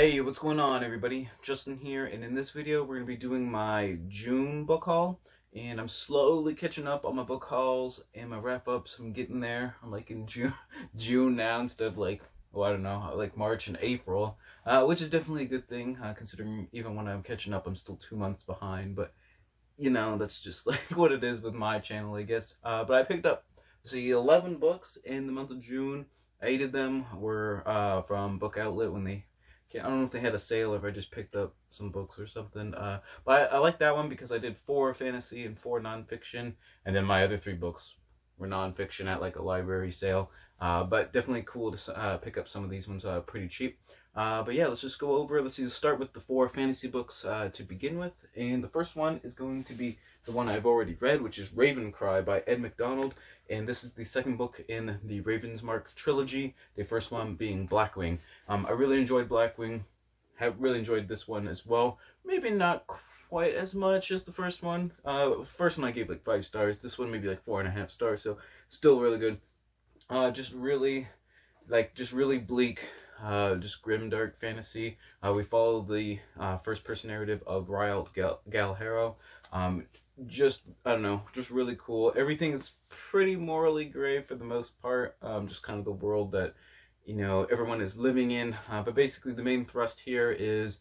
Hey, what's going on, everybody? Justin here, and in this video we're going to be doing my June book haul, and I'm slowly catching up on my book hauls and my wrap-ups. I'm getting there. I'm like in June now instead of like, I don't know, like March and April, which is definitely a good thing, considering even when I'm catching up, I'm still 2 months behind, but that's just like what it is with my channel, I guess. But I picked up, 11 books in the month of June. 8 of them were from Book Outlet when I don't know if they had a sale or if I just picked up some books or something. But I like that one because I did 4 fantasy and 4 nonfiction, and then my other 3 books were nonfiction at like a library sale. But definitely cool to pick up some of these ones pretty cheap. But yeah, let's just go over. Let's start with the 4 fantasy books to begin with. And the first one is going to be the one I've already read, which is Raven Cry by Ed McDonald. And this is the second book in the Ravensmark trilogy, the first one being Blackwing. I really enjoyed Blackwing. Have really enjoyed this one as well. Maybe not quite as much as the first one. The first one I gave like 5 stars. This one maybe like 4.5 stars. So still really good. Just really bleak. Just grim, dark fantasy. We follow the first-person narrative of Ryalt Galhero. I don't know, just really cool. Everything is pretty morally gray for the most part. Just kind of the world that, everyone is living in. But basically the main thrust here is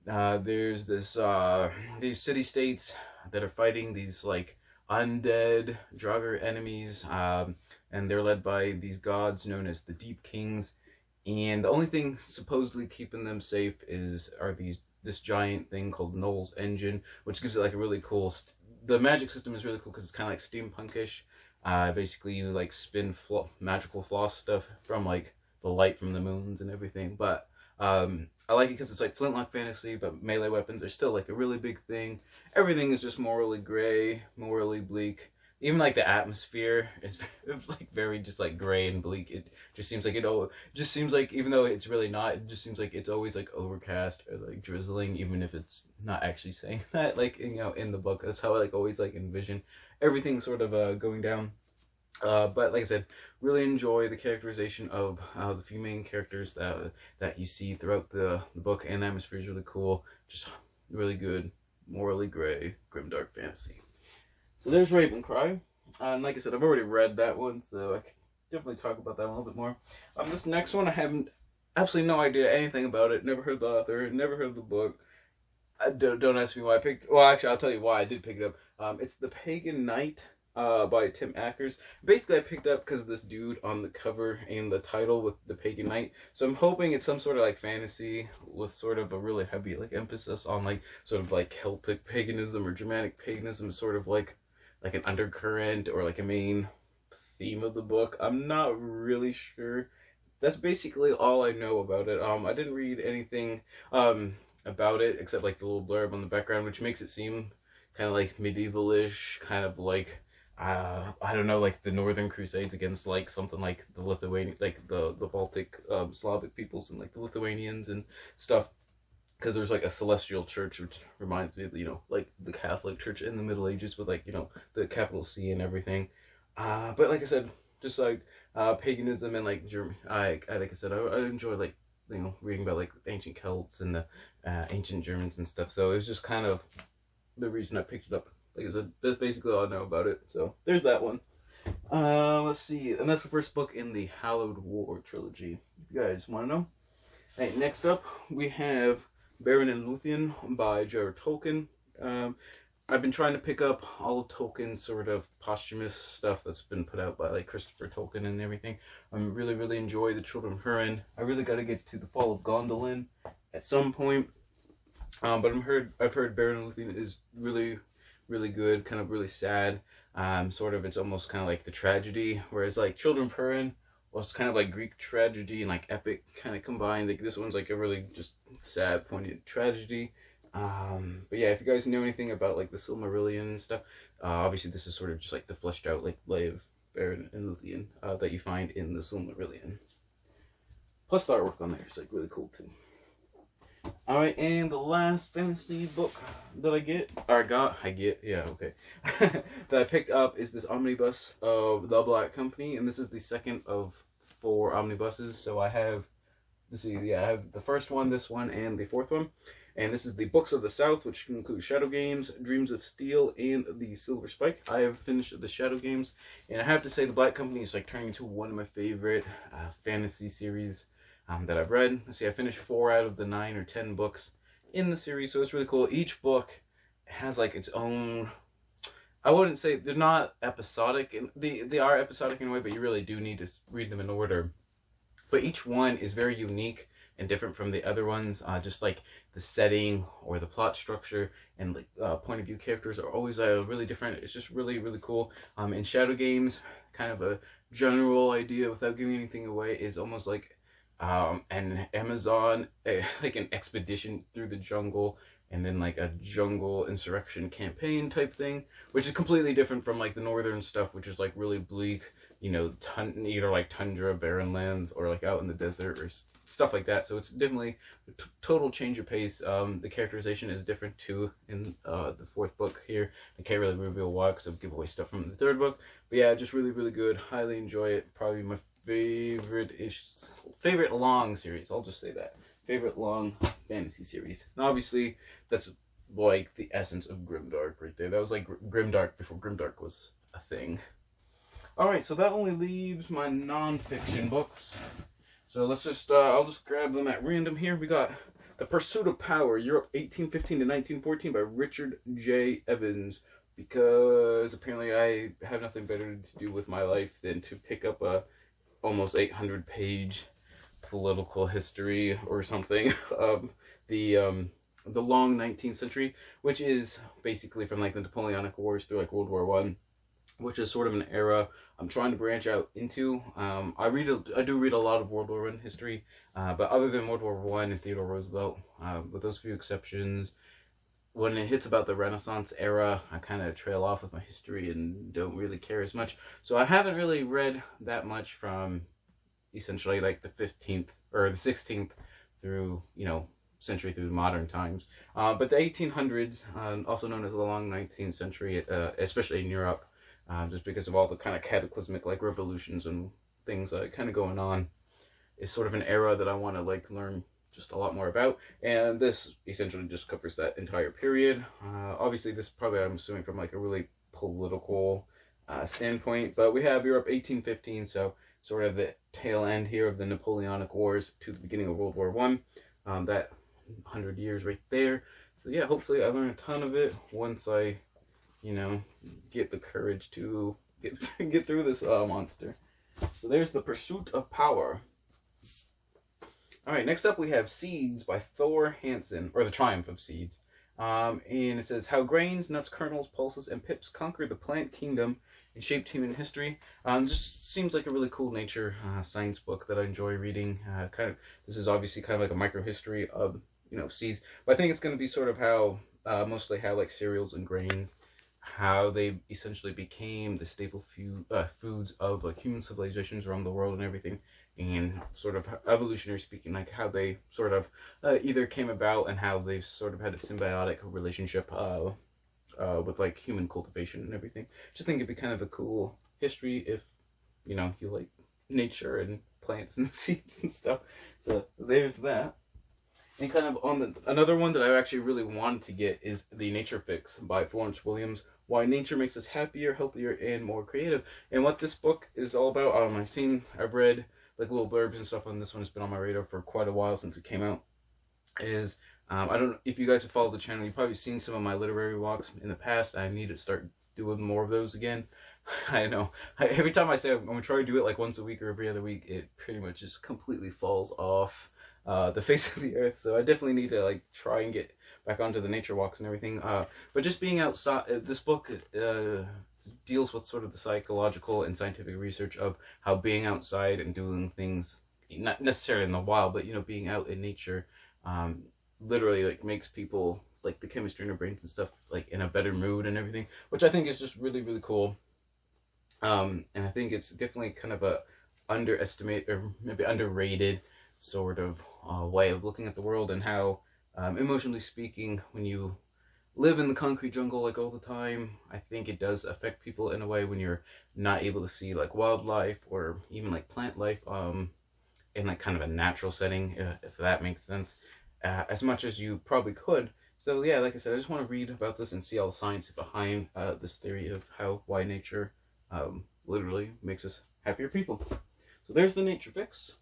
there's these city-states that are fighting these, like, undead Draugr enemies. And they're led by these gods known as the Deep Kings. And the only thing supposedly keeping them safe are this giant thing called Null's Engine, which gives it like a really cool. The magic system is really cool because it's kind of like steampunkish. Basically, you like spin magical floss stuff from like the light from the moons and everything. But I like it because it's like flintlock fantasy, but melee weapons are still like a really big thing. Everything is just morally gray, morally bleak. Even like the atmosphere is like very just like gray and bleak. It just seems like even though it's really not, it just seems like it's always like overcast or like drizzling, even if it's not actually saying that, like, in the book. That's how I like always like envision everything sort of going down. But like I said, really enjoy the characterization of the few main characters that you see throughout the book, and the atmosphere is really cool. Just really good, morally gray, grimdark fantasy. So there's Raven Cry, and like I said, I've already read that one, so I can definitely talk about that one a little bit more. This next one, I have absolutely no idea anything about it. Never heard the author, never heard the book. Don't ask me why I picked. Well, actually, I'll tell you why I did pick it up. It's the Pagan Night by Tim Ackers. Basically, I picked it up because of this dude on the cover and the title with the Pagan Night. So I'm hoping it's some sort of like fantasy with sort of a really heavy like emphasis on like sort of like Celtic paganism or Germanic paganism, sort of like an undercurrent or like a main theme of the book. I'm not really sure. That's basically all I know about it. I didn't read anything about it except like the little blurb on the background, which makes it seem kind of like medieval-ish, kind of like I don't know, like the Northern Crusades against like something like the Lithuanian, like the Baltic Slavic peoples and like the Lithuanians and stuff. Because there's like a celestial church, which reminds me of, like the Catholic Church in the Middle Ages with like, the capital C and everything. But like I said, just like paganism and like like I said, I enjoy like, reading about like ancient Celts and the ancient Germans and stuff. So it was just kind of the reason I picked it up. Like I said, that's basically all I know about it. So there's that one. Let's see. And that's the first book in the Hallowed War trilogy. If you guys want to know. All right, next up we have Beren and Luthien by J.R.R. Tolkien. I've been trying to pick up all of Tolkien's sort of posthumous stuff that's been put out by like Christopher Tolkien and everything. I really enjoy The Children of Húrin. I really got to get to The Fall of Gondolin at some point. But I've heard Beren and Luthien is really good, kind of really sad. It's almost kind of like the tragedy, whereas like Children of Húrin was kind of like Greek tragedy and like epic kind of combined. Like this one's like a really just sad, poignant tragedy. But yeah, if you guys know anything about like the Silmarillion and stuff, obviously this is sort of just like the fleshed out like lay of Beren and Luthien that you find in the Silmarillion. Plus the artwork on there is like really cool too. Alright, and the last fantasy book that that I picked up is this omnibus of The Black Company, and this is the second of 4 omnibuses. So I have let's see, yeah, I have the first one, this one, and the fourth one. And this is the Books of the South, which include Shadow Games, Dreams of Steel, and the Silver Spike. I have finished the Shadow Games, and I have to say the Black Company is like turning into one of my favorite fantasy series that I've read. Let's see, I finished 4 out of the 9 or 10 books in the series, so it's really cool. Each book has like its own. I wouldn't say they're not episodic, and they are episodic in a way, but you really do need to read them in order. But each one is very unique and different from the other ones. Just like the setting or the plot structure and like point of view characters are always really different. It's just really, really cool. In Shadow Games, kind of a general idea without giving anything away is almost like an Amazon, like an expedition through the jungle, and then like a jungle insurrection campaign type thing, which is completely different from like the northern stuff, which is like really bleak, you know, either like tundra, barren lands, or like out in the desert or stuff like that. So it's definitely a total change of pace. The characterization is different too in the fourth book here. I can't really reveal why because I'll give away stuff from the third book. But yeah, just really, really good. Highly enjoy it. Probably my favorite long series. I'll just say that. Favorite long fantasy series. And obviously, that's like the essence of grimdark right there. That was like grimdark before grimdark was a thing. Alright, so that only leaves my non-fiction books. So let's just, I'll just grab them at random here. We got The Pursuit of Power, Europe 1815 to 1914 by Richard J. Evans. Because apparently I have nothing better to do with my life than to pick up a almost 800-page political history or something of the long 19th century, which is basically from like the Napoleonic Wars through like World War I, which is sort of an era I'm trying to branch out into. I do read a lot of World War I history, but other than World War I and Theodore Roosevelt, with those few exceptions, when it hits about the Renaissance era, I kind of trail off with my history and don't really care as much. So I haven't really read that much from essentially like the 15th or the 16th through, you know, century through modern times. But the 1800s, also known as the long 19th century, especially in Europe, just because of all the kind of cataclysmic like revolutions and things kind of going on, is sort of an era that I want to like learn just a lot more about, and this essentially just covers that entire period. Obviously this probably, I'm assuming, from like a really political standpoint, but we have Europe 1815, so sort of the tail end here of the Napoleonic Wars to the beginning of World War I, that 100 years right there. So yeah, hopefully I learn a ton of it once I, you know, get the courage to get through this monster. So there's The Pursuit of Power. Alright, next up we have Seeds by Thor Hansen, or The Triumph of Seeds. And it says, How Grains, Nuts, Kernels, Pulses, and Pips Conquered the Plant Kingdom and Shaped Human History. Just seems like a really cool nature science book that I enjoy reading. This is obviously kind of like a micro-history of, you know, seeds. But I think it's going to be sort of how, mostly how like cereals and grains, how they essentially became the staple foods of like human civilizations around the world and everything. And sort of evolutionary speaking, like how they sort of either came about and how they've sort of had a symbiotic relationship with like human cultivation and everything. Just think it'd be kind of a cool history if, you know, you like nature and plants and seeds and stuff. So there's that. And kind of on another one that I actually really wanted to get is The Nature Fix by Florence Williams. Why Nature Makes Us Happier, Healthier, and More Creative. And what this book is all about, I've read like little blurbs and stuff on this one. It's been on my radar for quite a while since it came out. Is I don't know if you guys have followed the channel, you've probably seen some of my literary walks in the past. I need to start doing more of those again. I know every time I say I'm going to try to do it like once a week or every other week, it pretty much just completely falls off the face of the earth. So I definitely need to like try and get back onto the nature walks and everything. But just being outside, this book deals with sort of the psychological and scientific research of how being outside and doing things, not necessarily in the wild, but, you know, being out in nature, literally like makes people, like the chemistry in their brains and stuff, like in a better mood and everything, which I think is just really, really cool. And I think it's definitely kind of a underestimated or maybe underrated sort of way of looking at the world, and how emotionally speaking, when you live in the concrete jungle like all the time, I think it does affect people in a way when you're not able to see like wildlife or even like plant life in like kind of a natural setting, if that makes sense, as much as you probably could. So yeah, like I said, I just want to read about this and see all the science behind this theory of why nature literally makes us happier people. So there's the nature fix.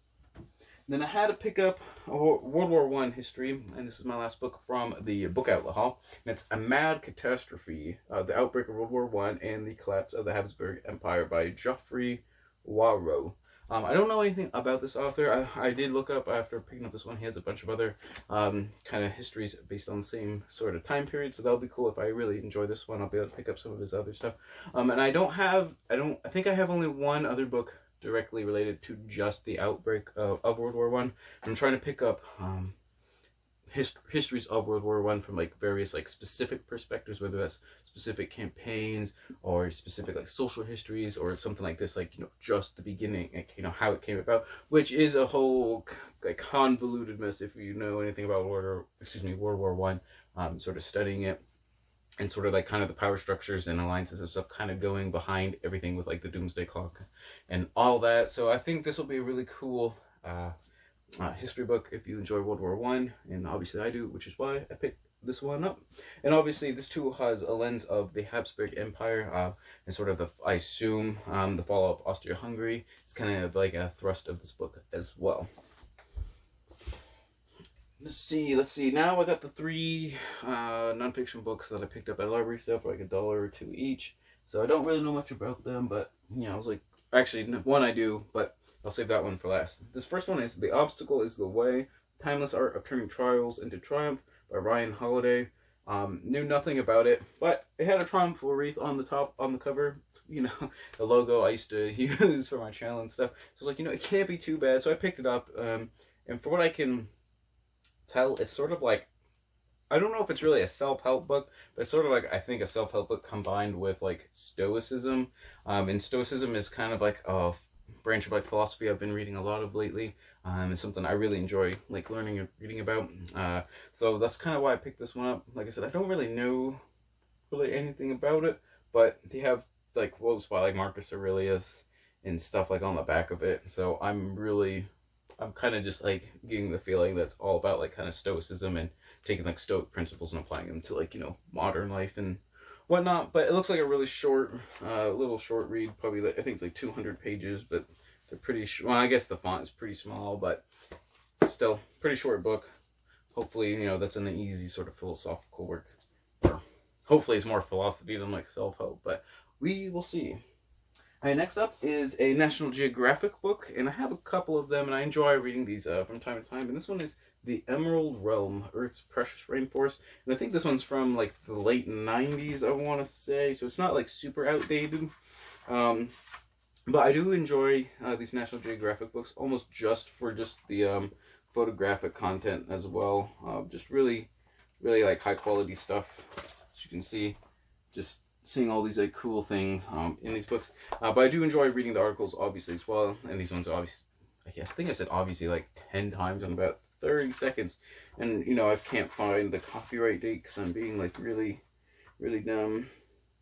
Then I had to pick up World War I history, and this is my last book from the book outlet haul. And it's A Mad Catastrophe, the outbreak of World War I and the collapse of the Habsburg Empire by Geoffrey Wawrow. I don't know anything about this author. I did look up after picking up this one. He has a bunch of other kind of histories based on the same sort of time period, so that'll be cool. If I really enjoy this one, I'll be able to pick up some of his other stuff. And I think I have only one other book directly related to just the outbreak of World War I. I'm trying to pick up histories of World War I from like various like specific perspectives, whether that's specific campaigns or specific like social histories or something like this, like just the beginning, like how it came about, which is a whole like convoluted mess if you know anything about World War I, sort of studying it. And sort of like kind of the power structures and alliances and stuff kind of going behind everything with like the doomsday clock and all that. So I think this will be a really cool history book if you enjoy World War I, and obviously I do, which is why I picked this one up. And obviously this too has a lens of the Habsburg Empire and sort of I assume the fall of Austria-Hungary. It's kind of like a thrust of this book as well. Let's see. Now I got the 3 nonfiction books that I picked up at library sale for like $1 or $2 each. So I don't really know much about them, but I was like, actually one I do, but I'll save that one for last. This first one is The Obstacle is the Way: Timeless Art of Turning Trials into Triumph by Ryan Holiday. Knew nothing about it, but it had a triumphal wreath on the cover. The logo I used to use for my channel and stuff. So I was like, it can't be too bad. So I picked it up, and for what I can tell, it's sort of like, I don't know if it's really a self-help book, but it's sort of like, I think, a self-help book combined with like stoicism. And stoicism is kind of like a branch of like philosophy I've been reading a lot of lately. It's something I really enjoy like learning and reading about. So that's kind of why I picked this one up. Like I said, I don't really know anything about it, but they have like quotes by like Marcus Aurelius and stuff like on the back of it. So I'm kind of just like getting the feeling that's all about like kind of stoicism and taking like stoic principles and applying them to like modern life and whatnot. But it looks like a really short little short read, probably like, I think it's like 200 pages, but they're pretty well, I guess the font is pretty small, but still pretty short book. Hopefully that's an easy sort of philosophical work, or hopefully it's more philosophy than like self-help, but we will see. Alright, next up is a National Geographic book, and I have a couple of them, and I enjoy reading these from time to time. And this one is The Emerald Realm: Earth's Precious Rainforest, and I think this one's from like the late 90s, I want to say, so it's not like super outdated. But I do enjoy these National Geographic books almost just for the photographic content as well. Just really, really like high quality stuff, as you can see. Just seeing all these like cool things in these books, but I do enjoy reading the articles obviously as well, and these ones are obviously, I think I've said obviously like 10 times in about 30 seconds, and I can't find the copyright date because I'm being like really dumb.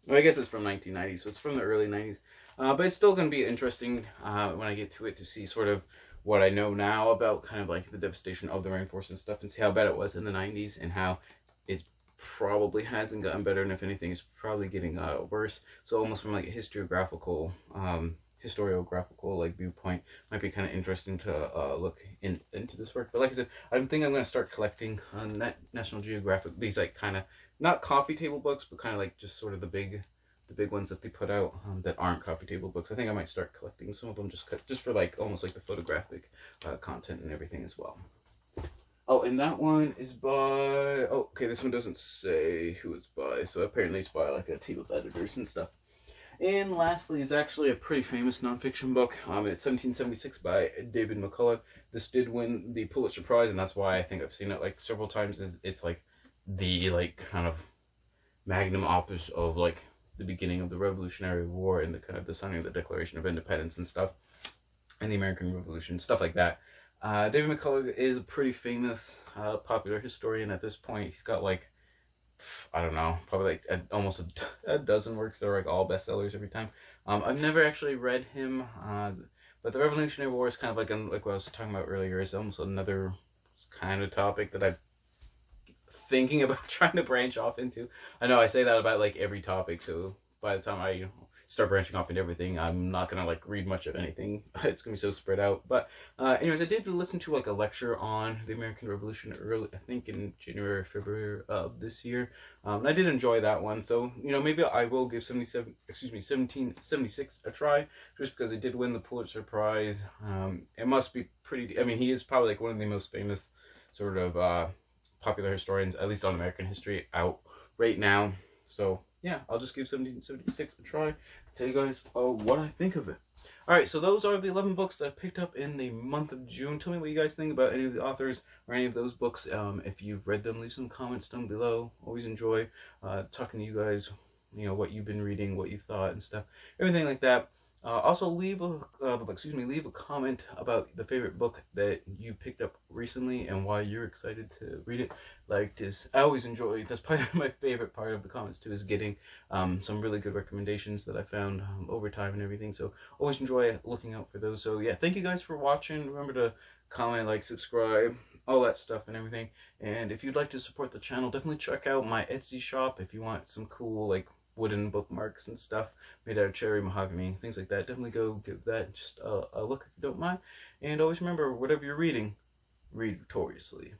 Well, I guess it's from 1990, so it's from the early 90s, but it's still going to be interesting when I get to it to see sort of what I know now about kind of like the devastation of the rainforest and stuff, and see how bad it was in the 90s and how it's probably hasn't gotten better, and if anything, it's probably getting worse. So almost from like a historiographical like viewpoint, might be kind of interesting to look into this work. But like I said, I think I'm going to start collecting National Geographic, these like kind of not coffee table books, but kind of like just sort of the big ones that they put out that aren't coffee table books. I think I might start collecting some of them just for like almost like the photographic content and everything as well. Oh, and that one is by, oh, okay, this one doesn't say who it's by, so apparently it's by like a team of editors and stuff. And lastly is actually a pretty famous nonfiction book. It's 1776 by David McCullough. This did win the Pulitzer Prize, and that's why I think I've seen it like several times. It's like the like kind of magnum opus of like the beginning of the Revolutionary War and the kind of the signing of the Declaration of Independence and stuff, and the American Revolution, stuff like that. David McCullough is a pretty famous, popular historian at this point. He's got like, I don't know, probably like almost a dozen works that are like all bestsellers every time. I've never actually read him, But the Revolutionary War is kind of like what I was talking about earlier. Is almost another kind of topic that I'm thinking about trying to branch off into. I know I say that about like every topic, so by the time I start branching off into everything, I'm not gonna like read much of anything. It's gonna be so spread out. But anyways, I did listen to like a lecture on the American Revolution early, I think in January, February of this year. And I did enjoy that one. So maybe I will give 1776 a try, just because it did win the Pulitzer Prize. It must be pretty. I mean, he is probably like one of the most famous sort of popular historians, at least on American history, out right now. So yeah, I'll just give 1776 a try. Tell you guys what I think of it. Alright, so those are the 11 books that I picked up in the month of June. Tell me what you guys think about any of the authors or any of those books. If you've read them, leave some comments down below. Always enjoy talking to you guys, what you've been reading, what you thought and stuff. Everything like that. Also, leave a comment about the favorite book that you picked up recently and why you're excited to read it. Like this, I always enjoy. That's probably my favorite part of the comments too, is getting some really good recommendations that I found over time and everything. So always enjoy looking out for those. So yeah, thank you guys for watching. Remember to comment, like, subscribe, all that stuff and everything. And if you'd like to support the channel, definitely check out my Etsy shop if you want some cool like wooden bookmarks and stuff made out of cherry mahogany, things like that. Definitely go give that just a look if you don't mind. And always remember, whatever you're reading, read victoriously.